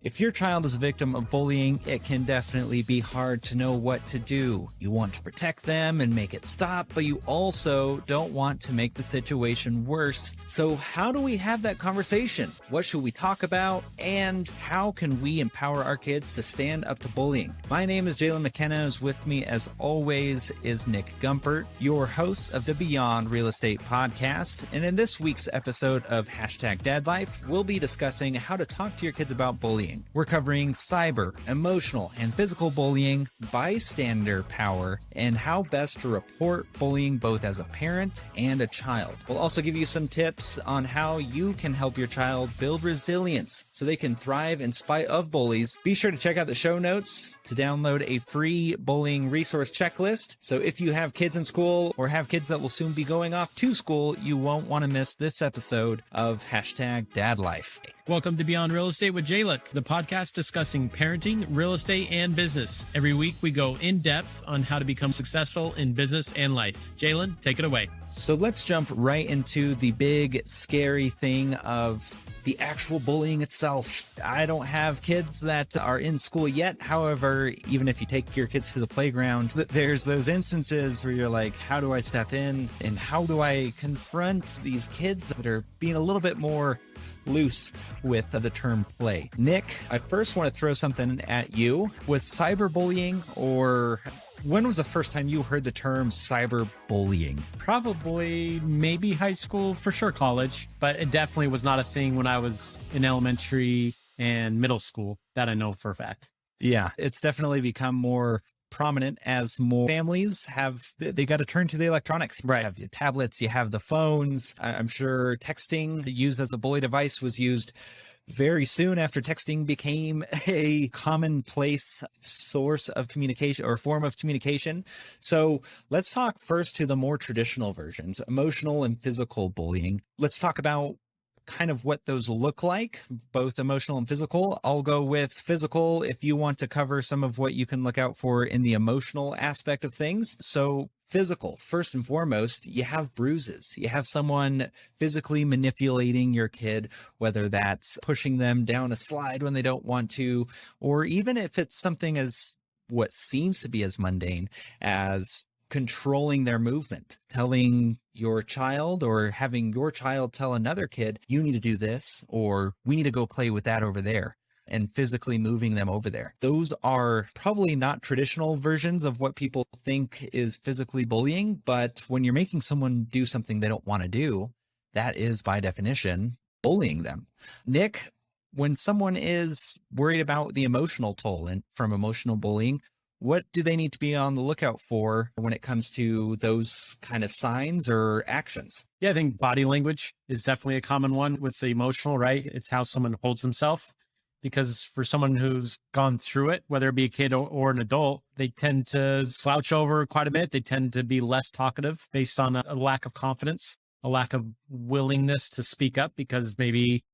If your child is a victim of bullying, it can definitely be hard to know what to do. You want to protect them and make it stop, but you also don't want to make the situation worse. So how do we have that conversation? What should we talk about? And how can we empower our kids to stand up to bullying? My name is Jalen McKenna. With me, as always, is Nick Gumpert, your host of the Beyond Real Estate podcast. And in this week's episode of #DadLife, we'll be discussing how to talk to your kids about bullying. We're covering cyber, emotional, and physical bullying, bystander power, and how best to report bullying both as a parent and a child. We'll also give you some tips on how you can help your child build resilience so they can thrive in spite of bullies. Be sure to check out the show notes to download a free bullying resource checklist. So if you have kids in school or have kids that will soon be going off to school, you won't want to miss this episode of #DadLife. Welcome to Beyond Real Estate with Jalen, the podcast discussing parenting, real estate, and business. Every week we go in depth on how to become successful in business and life. Jalen, take it away. So let's jump right into the big, scary thing of the actual bullying itself. I don't have kids that are in school yet. However, even if you take your kids to the playground, there's those instances where you're like, how do I step in and how do I confront these kids that are being a little bit more loose with the term play? Nick, I first want to throw something at you. Was cyberbullying, or when was the first time you heard the term cyberbullying? Probably maybe high school, for sure college, but it definitely was not a thing when I was in elementary and middle school. That I know for a fact. Yeah, it's definitely become more prominent as more families they got to turn to the electronics. Right. You have your tablets, you have the phones. I'm sure texting used as a bully device was used very soon after texting became a commonplace source of communication or form of communication. So let's talk first to the more traditional versions, emotional and physical bullying. Let's talk about kind of what those look like, both emotional and physical. I'll go with physical if you want to cover some of what you can look out for in the emotional aspect of things. So physical, first and foremost, you have bruises. You have someone physically manipulating your kid, whether that's pushing them down a slide when they don't want to, or even if it's something as what seems to be as mundane as controlling their movement, telling your child or having your child tell another kid, you need to do this, or we need to go play with that over there, and physically moving them over there. Those are probably not traditional versions of what people think is physically bullying, but when you're making someone do something they don't want to do, that is by definition bullying them. Nick, when someone is worried about the emotional toll and from emotional bullying, what do they need to be on the lookout for when it comes to those kind of signs or actions? Yeah, I think body language is definitely a common one with the emotional, right? It's how someone holds himself. Because for someone who's gone through it, whether it be a kid or an adult, they tend to slouch over quite a bit. They tend to be less talkative based on a lack of confidence, a lack of willingness to speak up, because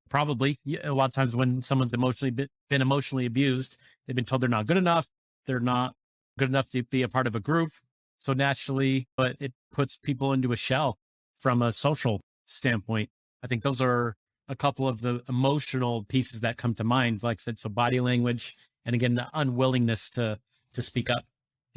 probably a lot of times when someone's been emotionally abused, they've been told they're not good enough. They're not good enough to be a part of a group. So naturally, but it puts people into a shell from a social standpoint. I think those are a couple of the emotional pieces that come to mind. Like I said, so body language, and again, the unwillingness to speak up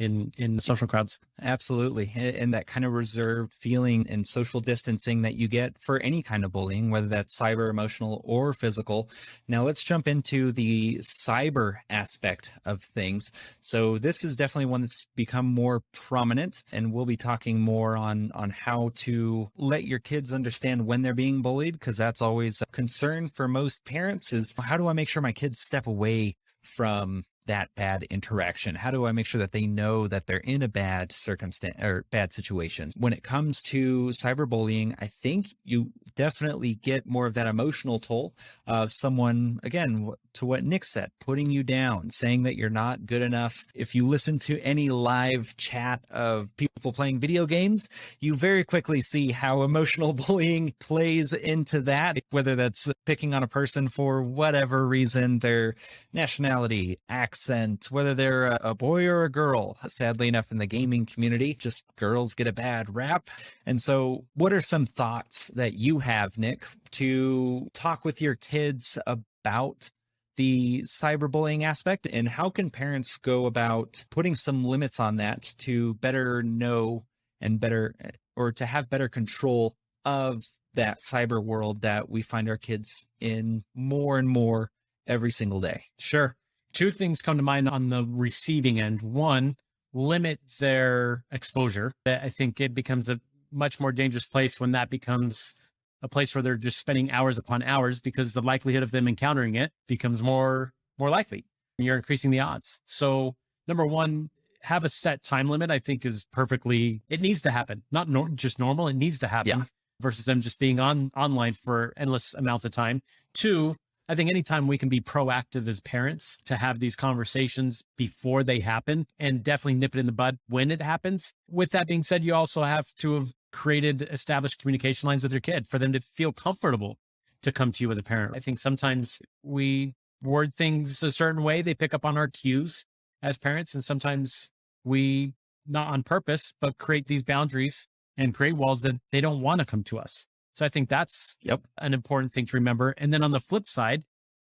in social crowds. Absolutely. And that kind of reserved feeling and social distancing that you get for any kind of bullying, whether that's cyber, emotional, or physical. Now let's jump into the cyber aspect of things. So this is definitely one that's become more prominent, and we'll be talking more on how to let your kids understand when they're being bullied, because that's always a concern for most parents, is how do I make sure my kids step away from that bad interaction? How do I make sure that they know that they're in a bad circumstance or bad situation? When it comes to cyberbullying, I think you definitely get more of that emotional toll of someone, again, to what Nick said, putting you down, saying that you're not good enough. If you listen to any live chat of people playing video games, you very quickly see how emotional bullying plays into that, whether that's picking on a person for whatever reason, their nationality, accent, whether they're a boy or a girl. Sadly enough, in the gaming community, just girls get a bad rap. And so what are some thoughts that you have, Nick, to talk with your kids about the cyberbullying aspect, and how can parents go about putting some limits on that to better know and better, or to have better control of that cyber world that we find our kids in more and more every single day? Sure. Two things come to mind on the receiving end. One, limit their exposure. I think it becomes a much more dangerous place when that becomes a place where they're just spending hours upon hours, because the likelihood of them encountering it becomes more likely. You're increasing the odds. So number one, have a set time limit. I think is perfectly, it needs to happen, not just normal. It needs to happen. Yeah. Versus them just being online for endless amounts of time. Two, I think anytime we can be proactive as parents to have these conversations before they happen, and definitely nip it in the bud when it happens. With that being said, you also have to have created established communication lines with your kid for them to feel comfortable to come to you as a parent. I think sometimes we word things a certain way, they pick up on our cues as parents, and sometimes we, not on purpose, but create these boundaries and create walls that they don't want to come to us. So I think that's an important thing to remember. And then on the flip side,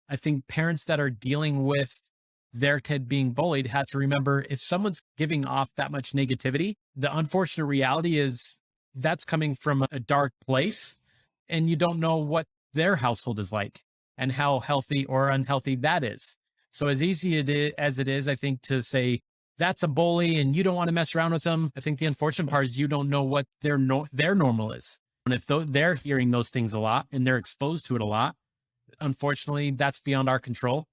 I think parents that are dealing with their kid being bullied have to remember, if someone's giving off that much negativity, the unfortunate reality is that's coming from a dark place, and you don't know what their household is like and how healthy or unhealthy that is. So as easy as it is, I think, to say, that's a bully and you don't want to mess around with them, I think the unfortunate part is you don't know what their normal is. And if they're hearing those things a lot and they're exposed to it a lot, unfortunately, that's beyond our control,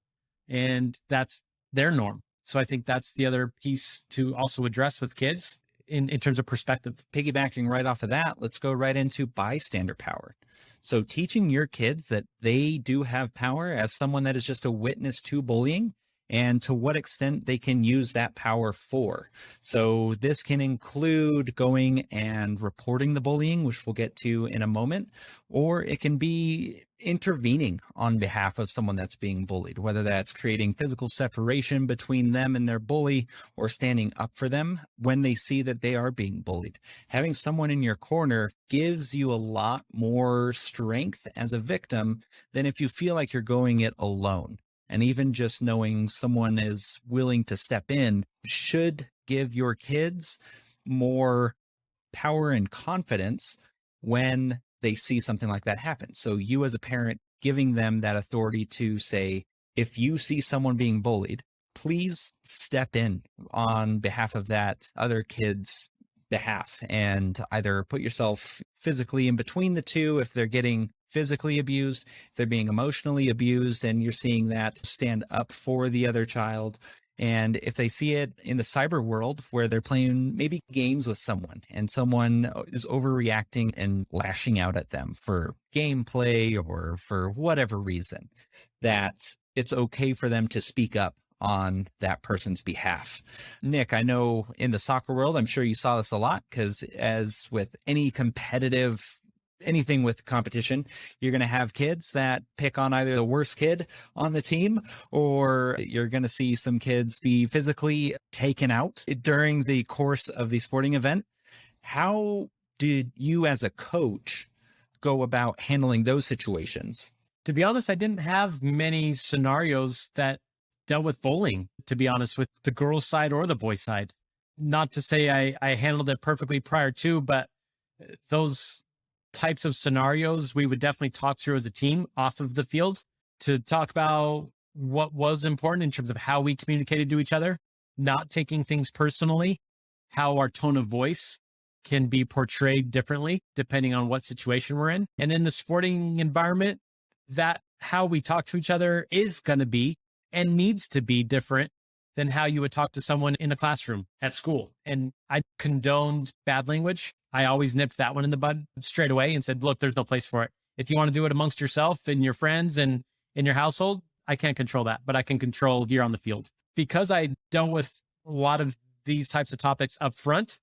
and that's their norm. So I think that's the other piece to also address with kids in terms of perspective. Piggybacking right off of that, let's go right into bystander power. So teaching your kids that they do have power as someone that is just a witness to bullying, and to what extent they can use that power for. So this can include going and reporting the bullying, which we'll get to in a moment, or it can be intervening on behalf of someone that's being bullied, whether that's creating physical separation between them and their bully, or standing up for them when they see that they are being bullied. Having someone in your corner gives you a lot more strength as a victim than if you feel like you're going it alone. And even just knowing someone is willing to step in should give your kids more power and confidence when they see something like that happen. So you as a parent giving them that authority to say, if you see someone being bullied, please step in on behalf of that other kid's behalf, and either put yourself physically in between the two if they're getting physically abused, if they're being emotionally abused, and you're seeing that, stand up for the other child. And if they see it in the cyber world where they're playing maybe games with someone and someone is overreacting and lashing out at them for gameplay or for whatever reason, that it's okay for them to speak up on that person's behalf. Nick, I know in the soccer world, I'm sure you saw this a lot, because as with any competitive, anything with competition, you're going to have kids that pick on either the worst kid on the team, or you're going to see some kids be physically taken out during the course of the sporting event. How did you as a coach go about handling those situations? To be honest, I didn't have many scenarios that dealt with bullying, to be honest, with the girls' side or the boys' side. Not to say I handled it perfectly prior to, but those types of scenarios we would definitely talk through as a team off of the field to talk about what was important in terms of how we communicated to each other, not taking things personally, how our tone of voice can be portrayed differently depending on what situation we're in. And in the sporting environment, that how we talk to each other is going to be and needs to be different than how you would talk to someone in a classroom at school. And I condoned bad language. I always nipped that one in the bud straight away and said, look, there's no place for it. If you want to do it amongst yourself and your friends and in your household, I can't control that, but I can control here on the field. Because I dealt with a lot of these types of topics up front,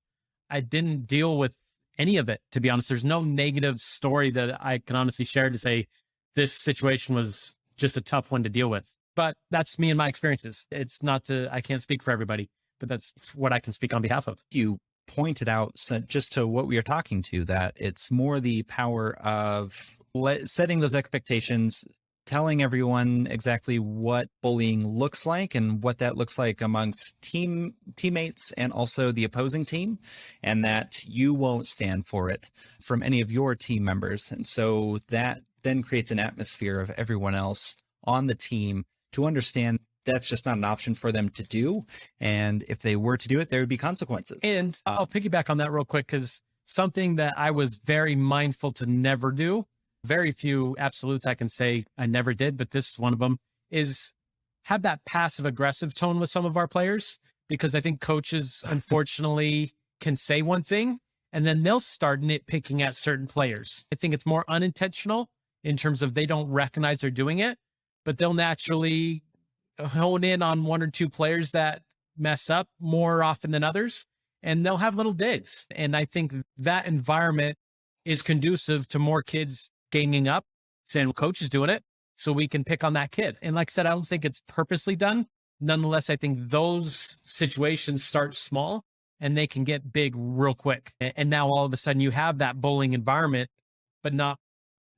I didn't deal with any of it, to be honest. There's no negative story that I can honestly share to say this situation was just a tough one to deal with. But that's me and my experiences. It's not I can't speak for everybody, but that's what I can speak on behalf of. You pointed out, just to what we are talking to, that it's more the power of setting those expectations telling everyone exactly what bullying looks like and what that looks like amongst teammates and also the opposing team, and that you won't stand for it from any of your team members. And so that then creates an atmosphere of everyone else on the team to understand that's just not an option for them to do. And if they were to do it, there would be consequences. And I'll piggyback on that real quick, because something that I was very mindful to never do, very few absolutes I can say I never did, but this is one of them, is have that passive aggressive tone with some of our players, because I think coaches unfortunately can say one thing and then they'll start nitpicking at certain players. I think it's more unintentional in terms of they don't recognize they're doing it, but they'll naturally hone in on one or two players that mess up more often than others, and they'll have little digs. And I think that environment is conducive to more kids ganging up, saying, well, coach is doing it, so we can pick on that kid. And like I said, I don't think it's purposely done. Nonetheless, I think those situations start small and they can get big real quick. And now all of a sudden you have that bullying environment, but not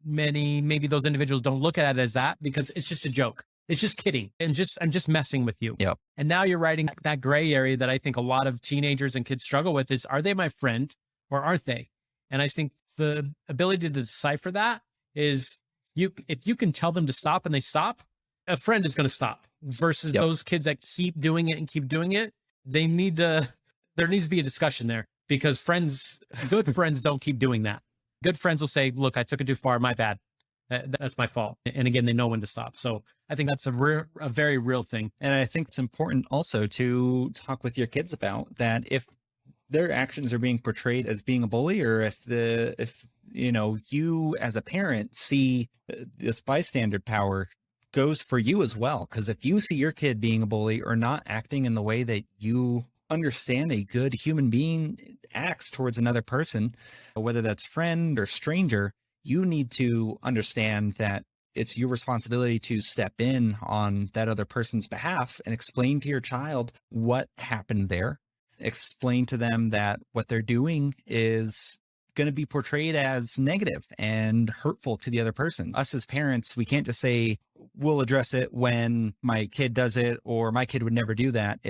many, maybe those individuals don't look at it as that because it's just a joke. It's just kidding. And I'm just messing with you. Yep. And now you're writing that gray area that I think a lot of teenagers and kids struggle with is, are they my friend or aren't they? And I think the ability to decipher that is if you can tell them to stop and they stop, a friend is going to stop, versus those kids that keep doing it and keep doing it. There needs to be a discussion there, because good friends don't keep doing that. Good friends will say, look, I took it too far. My bad. That's my fault. And again, they know when to stop. So I think that's a very real thing. And I think it's important also to talk with your kids about that. If their actions are being portrayed as being a bully, or if you as a parent see this bystander power goes for you as well. Because if you see your kid being a bully or not acting in the way that you understand a good human being acts towards another person, whether that's friend or stranger, you need to understand that it's your responsibility to step in on that other person's behalf and explain to your child what happened there. Explain to them that what they're doing is going to be portrayed as negative and hurtful to the other person. Us as parents, we can't just say, we'll address it when my kid does it, or my kid would never do that.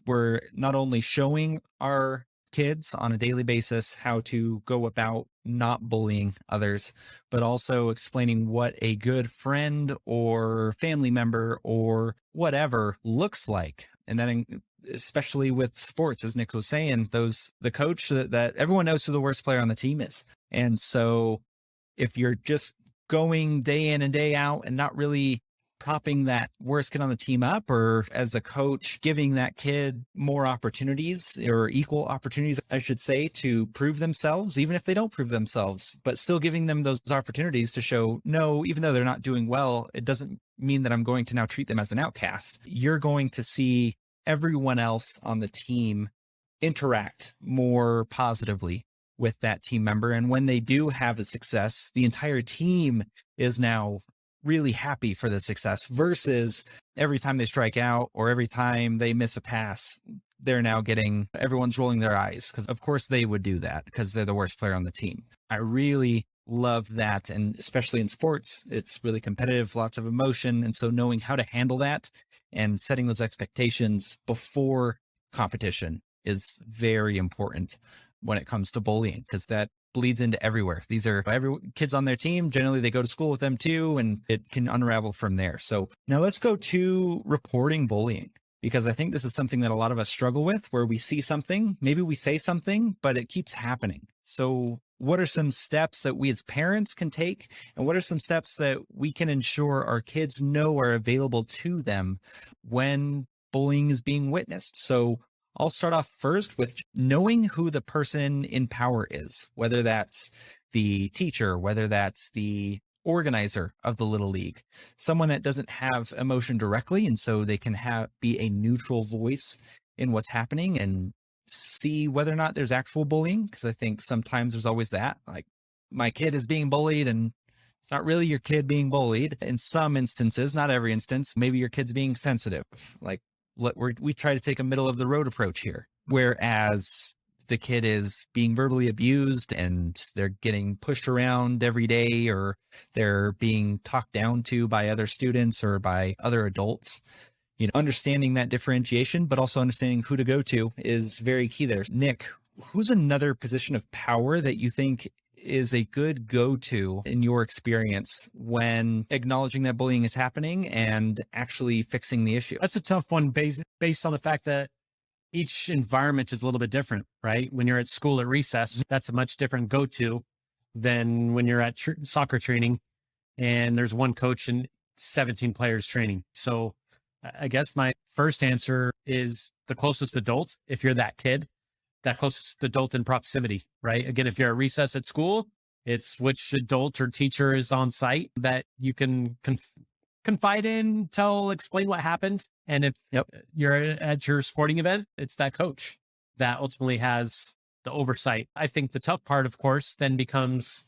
We're not only showing our kids on a daily basis how to go about not bullying others, but also explaining what a good friend or family member or whatever looks like. And then especially with sports, as Nick was saying, the coach that everyone knows who the worst player on the team is. And so if you're just going day in and day out and not really propping that worst kid on the team up, or as a coach, giving that kid more opportunities, or equal opportunities, I should say, to prove themselves, even if they don't prove themselves, but still giving them those opportunities to show, no, even though they're not doing well, it doesn't mean that I'm going to now treat them as an outcast. You're going to see everyone else on the team interact more positively with that team member. And when they do have a success, the entire team is now really happy for the success, versus every time they strike out or every time they miss a pass, everyone's rolling their eyes, because of course they would do that because they're the worst player on the team. I really love that. And especially in sports, it's really competitive, lots of emotion. And so knowing how to handle that and setting those expectations before competition is very important when it comes to bullying, because that bleeds into everywhere. These are kids on their team. Generally, they go to school with them too, and it can unravel from there. So now let's go to reporting bullying, because I think this is something that a lot of us struggle with, where we see something, maybe we say something, but it keeps happening. So what are some steps that we as parents can take? And what are some steps that we can ensure our kids know are available to them when bullying is being witnessed? So I'll start off first with knowing who the person in power is, whether that's the teacher, whether that's the organizer of the Little League, someone that doesn't have emotion directly. And so they can be a neutral voice in what's happening and see whether or not there's actual bullying. Because I think sometimes there's always that, like, my kid is being bullied, and it's not really your kid being bullied. In some instances, not every instance, maybe your kid's being sensitive. Like, we try to take a middle of the road approach here. Whereas the kid is being verbally abused and they're getting pushed around every day, or they're being talked down to by other students or by other adults. Understanding that differentiation, but also understanding who to go to is very key there. Nick, who's another position of power that you think is a good go-to in your experience when acknowledging that bullying is happening and actually fixing the issue? That's a tough one based on the fact that each environment is a little bit different, right? When you're at school at recess, that's a much different go-to than when you're at soccer training and there's one coach and 17 players training. So I guess my first answer is the closest adult. If you're that kid, that closest adult in proximity, right? Again, if you're at recess at school, it's which adult or teacher is on site that you can confide in, explain what happened. And if you're at your sporting event, it's that coach that ultimately has the oversight. I think the tough part, of course, then becomes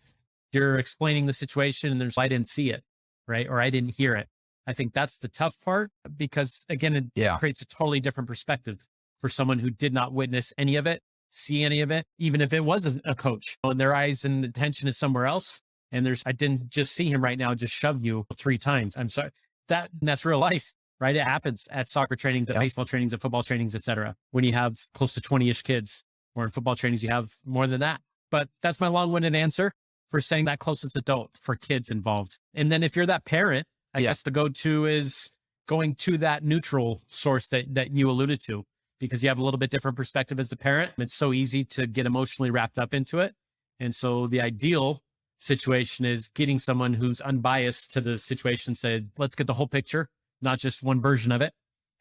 you're explaining the situation and I didn't see it, right? Or I didn't hear it. I think that's the tough part because, again, it creates a totally different perspective for someone who did not witness any of it, see any of it, even if it was a coach. And their eyes and attention is somewhere else. And I didn't just see him right now, just shove you 3 times. I'm sorry. That's real life, right? It happens at soccer trainings, at baseball trainings, at football trainings, et cetera. When you have close to 20-ish kids, or in football trainings, you have more than that. But that's my long-winded answer for saying that closest adult for kids involved. And then if you're that parent, I guess the go-to is going to that neutral source that you alluded to, because you have a little bit different perspective as the parent. It's so easy to get emotionally wrapped up into it. And so the ideal situation is getting someone who's unbiased to the situation, said, let's get the whole picture, not just one version of it.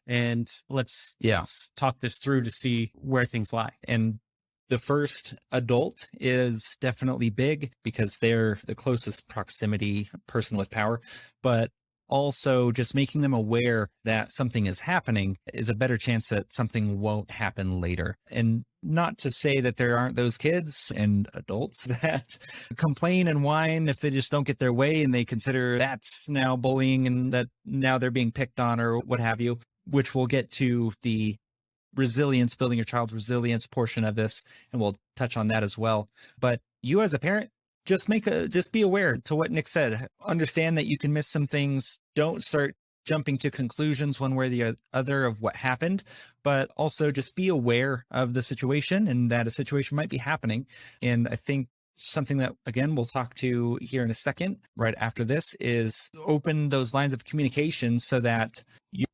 And let's talk this through to see where things lie. And the first adult is definitely big because they're the closest proximity person with power, but also just making them aware that something is happening is a better chance that something won't happen later. And not to say that there aren't those kids and adults that complain and whine if they just don't get their way and they consider that's now bullying and that now they're being picked on or what have you, which we'll get to the resilience, building your child's resilience portion of this, and we'll touch on that as well. But you as a parent, just be aware to what Nick said. Understand that you can miss some things. Don't start jumping to conclusions one way or the other of what happened, but also just be aware of the situation and that a situation might be happening. And I think something that, again, we'll talk to here in a second, right after this, is open those lines of communication so that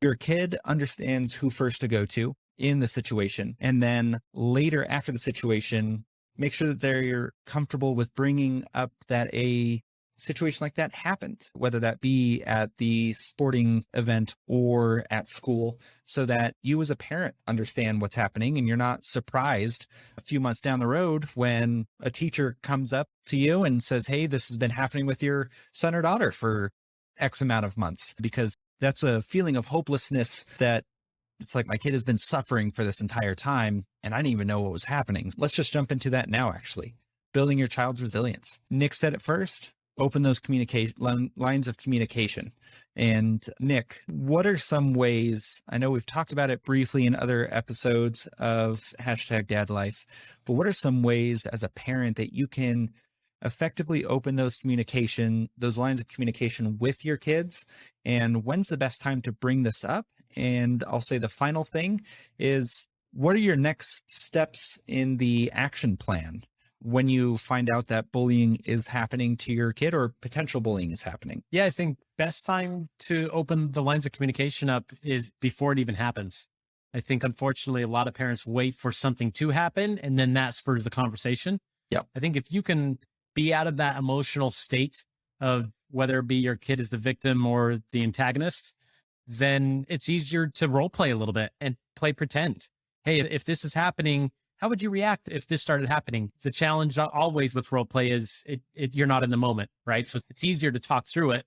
your kid understands who first to go to in the situation. And then later after the situation, make sure that they're comfortable with bringing up that a situation like that happened, whether that be at the sporting event or at school, so that you as a parent understand what's happening and you're not surprised a few months down the road when a teacher comes up to you and says, hey, this has been happening with your son or daughter for X amount of months, because that's a feeling of hopelessness that it's like my kid has been suffering for this entire time and I didn't even know what was happening. Let's just jump into that now, actually. Building your child's resilience. Nick said it first, open those lines of communication. And Nick, what are some ways, I know we've talked about it briefly in other episodes of #DadLife, but what are some ways as a parent that you can effectively open those lines of communication with your kids? And when's the best time to bring this up? And I'll say the final thing is, what are your next steps in the action plan when you find out that bullying is happening to your kid or potential bullying is happening? Yeah, I think best time to open the lines of communication up is before it even happens. I think, unfortunately, a lot of parents wait for something to happen and then that spurs the conversation. Yep. I think if you can be out of that emotional state of whether it be your kid is the victim or the antagonist, then it's easier to role play a little bit and play pretend. Hey, if this is happening, how would you react if this started happening? The challenge always with role play is you're not in the moment, right? So it's easier to talk through it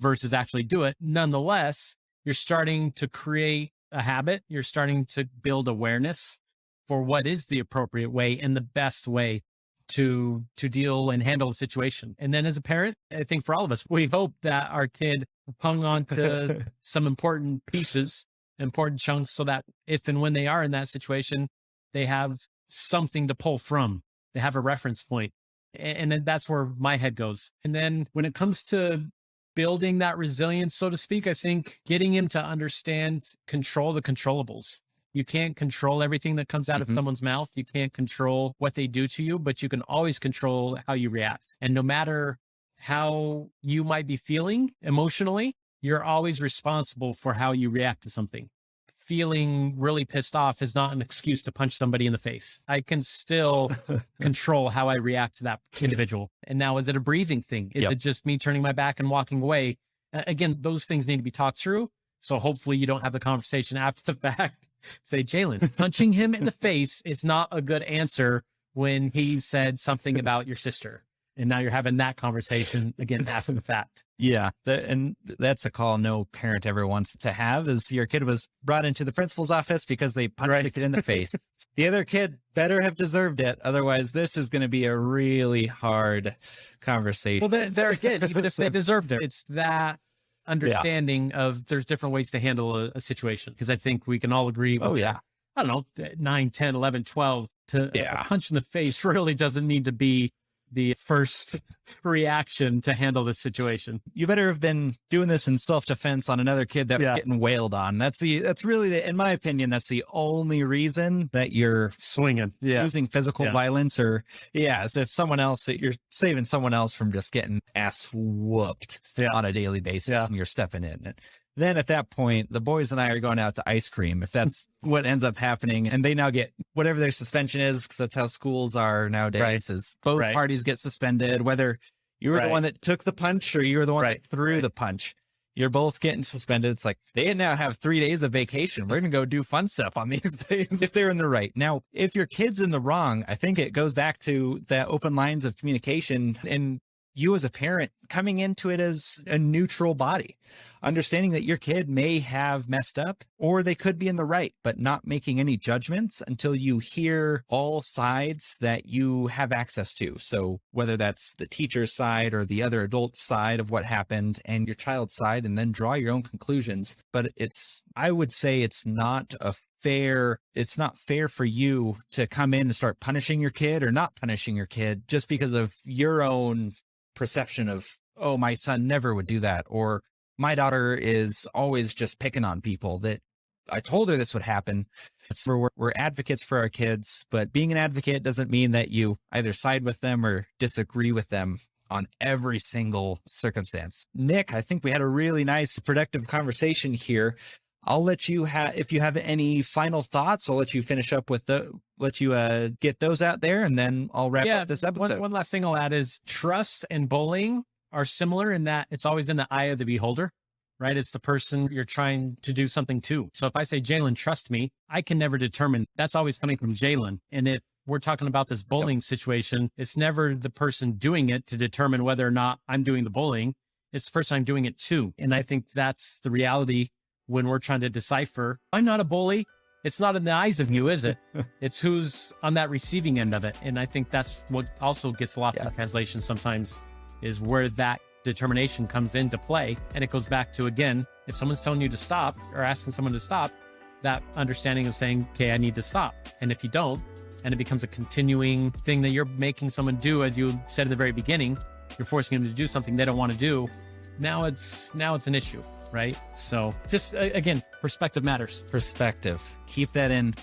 versus actually do it. Nonetheless, you're starting to create a habit. You're starting to build awareness for what is the appropriate way and the best way to deal and handle the situation. And then as a parent, I think for all of us, we hope that our kid hung on to some important pieces, important chunks, so that if and when they are in that situation, they have something to pull from. They have a reference point. And then that's where my head goes. And then when it comes to building that resilience, so to speak, I think getting him to understand, control the controllables. You can't control everything that comes out of someone's mouth. You can't control what they do to you, but you can always control how you react. And no matter how you might be feeling emotionally, you're always responsible for how you react to something. Feeling really pissed off is not an excuse to punch somebody in the face. I can still control how I react to that individual. And now, is it a breathing thing? Is it just me turning my back and walking away? Again, those things need to be talked through. So hopefully you don't have the conversation after the fact. Say, Jalen, punching him in the face is not a good answer when he said something about your sister. And now you're having that conversation again after the fact. Yeah. And that's a call no parent ever wants to have, is your kid was brought into the principal's office because they punched the kid in the face. The other kid better have deserved it. Otherwise, this is going to be a really hard conversation. Well, they're a kid, even if they deserved it. It's that understanding of there's different ways to handle a situation. Because I think we can all agree. I don't know, 9, 10, 11, 12 a punch in the face really doesn't need to be the first reaction to handle this situation. You better have been doing this in self-defense on another kid that was getting wailed on. That's really, in my opinion, that's the only reason that you're swinging, using physical violence, or so if someone else, you're saving someone else from just getting ass whooped on a daily basis, and you're stepping in. Then at that point, the boys and I are going out to ice cream, if that's what ends up happening. And they now get whatever their suspension is, because that's how schools are nowadays, is both parties get suspended, whether you were the one that took the punch or you were the one that threw the punch. You're both getting suspended. It's like, they now have 3 days of vacation. We're going to go do fun stuff on these days if they're in the right. Now, if your kid's in the wrong, I think it goes back to the open lines of communication and you as a parent coming into it as a neutral body, understanding that your kid may have messed up or they could be in the right, but not making any judgments until you hear all sides that you have access to. So whether that's the teacher's side or the other adult side of what happened and your child's side, and then draw your own conclusions. But I would say it's not fair for you to come in and start punishing your kid or not punishing your kid just because of your own perception of, oh, my son never would do that, or my daughter is always just picking on people, that I told her this would happen. We're advocates for our kids, but being an advocate doesn't mean that you either side with them or disagree with them on every single circumstance. Nick, I think we had a really nice, productive conversation here. I'll let you if you have any final thoughts, I'll let you finish up with get those out there, and then I'll wrap up this episode. One last thing I'll add is trust and bullying are similar in that it's always in the eye of the beholder, right? It's the person you're trying to do something to. So if I say, Jalen, trust me, I can never determine. That's always coming from Jalen. And if we're talking about this bullying situation, it's never the person doing it to determine whether or not I'm doing the bullying. It's the person I'm doing it to. And I think that's the reality when we're trying to decipher, I'm not a bully. It's not in the eyes of you, is it? It's who's on that receiving end of it. And I think that's what also gets lost in translation sometimes, is where that determination comes into play. And it goes back to, again, if someone's telling you to stop or asking someone to stop, that understanding of saying, okay, I need to stop. And if you don't, and it becomes a continuing thing that you're making someone do, as you said at the very beginning, you're forcing them to do something they don't want to do. Now it's an issue. Right. So just again, perspective matters. Perspective. Keep that in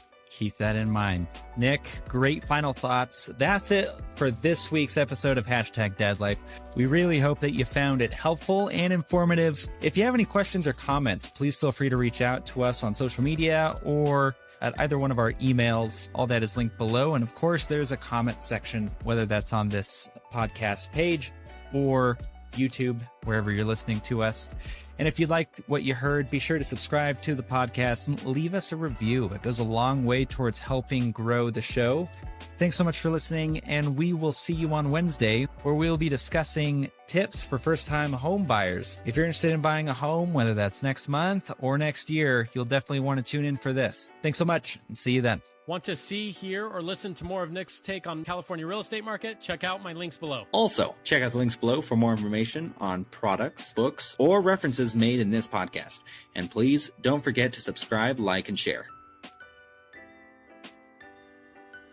mind. Nick, great final thoughts. That's it for this week's episode of #Dad'sLife. We really hope that you found it helpful and informative. If you have any questions or comments, please feel free to reach out to us on social media or at either one of our emails. All that is linked below. And of course, there's a comment section, whether that's on this podcast page or YouTube, wherever you're listening to us. And if you liked what you heard, be sure to subscribe to the podcast and leave us a review. It goes a long way towards helping grow the show. Thanks so much for listening, and we will see you on Wednesday, where we'll be discussing tips for first-time home buyers. If you're interested in buying a home, whether that's next month or next year, you'll definitely want to tune in for this. Thanks so much, and see you then. Want to see, hear, or listen to more of Nick's take on California real estate market? Check out my links below. Also, check out the links below for more information on products, books, or references made in this podcast. And please don't forget to subscribe, like, and share.